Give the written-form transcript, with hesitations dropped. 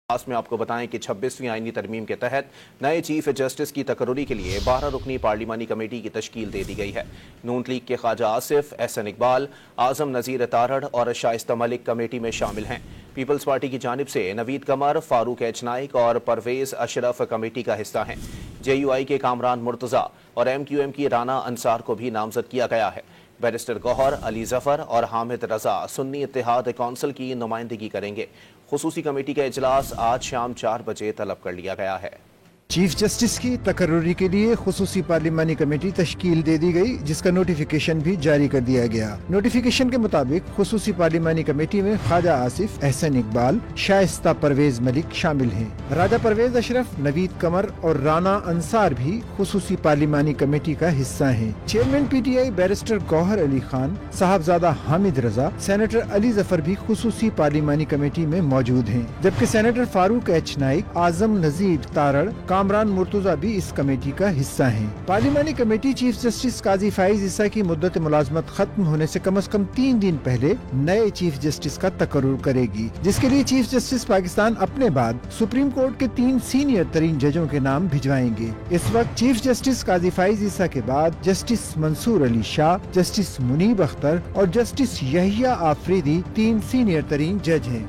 میں آپ کو بتائیں کہ 26ویں آئینی ترمیم کے تحت نئے چیف جسٹس کی تقرری کے لیے 12 رکنی پارلیمانی کمیٹی کی تشکیل دے دی گئی ہے۔ نون لیگ کے خواجہ آصف، احسن اقبال، اعظم نذیر تارڑ اور شائستہ ملک کمیٹی میں شامل ہیں۔ پیپلز پارٹی کی جانب سے نوید قمر، فاروق ایچ نائک اور پرویز اشرف کمیٹی کا حصہ ہیں۔ جے یو آئی کے کامران مرتضیٰ اور ایم کیو ایم کی رانا انصار کو بھی نامزد کیا گیا ہے۔ بیرسٹر گوہر، علی ظفر اور حامد رضا سنی اتحاد کونسل کی نمائندگی کریں گے۔ خصوصی کمیٹی کا اجلاس آج شام 4 بجے طلب کر لیا گیا ہے۔ چیف جسٹس کی تقرری کے لیے خصوصی پارلیمانی کمیٹی تشکیل دے دی گئی، جس کا نوٹیفیکیشن بھی جاری کر دیا گیا۔ نوٹیفیکیشن کے مطابق خصوصی پارلیمانی کمیٹی میں خواجہ آصف، احسن اقبال، شائستہ پرویز ملک شامل ہیں۔ راجہ پرویز اشرف، نوید قمر اور رانا انصار بھی خصوصی پارلیمانی کمیٹی کا حصہ ہیں۔ Chairman PTI barrister Gohar Ali Khan, Sahibzada Hamid Raza, senator Ali Zafar بھی خصوصی پارلیمانی کمیٹی میں موجود ہیں، جبکہ سینیٹر فاروق ایچ نائک، اعظم نذیر تارڑ، کامران مرتضیٰ بھی اس کمیٹی کا حصہ ہیں۔ پارلیمانی کمیٹی چیف جسٹس قاضی فائز عیسیٰ کی مدت ملازمت ختم ہونے سے کم از کم 3 دن پہلے نئے چیف جسٹس کا تقرر کرے گی، جس کے لیے چیف جسٹس پاکستان اپنے بعد سپریم کورٹ کے 3 سینئر ترین ججوں کے نام بھجوائیں گے۔ اس وقت چیف جسٹس قاضی فائز عیسیٰ کے بعد جسٹس منصور علی شاہ، جسٹس منیب اختر اور جسٹس یحییٰ آفریدی 3 سینئر ترین جج ہیں۔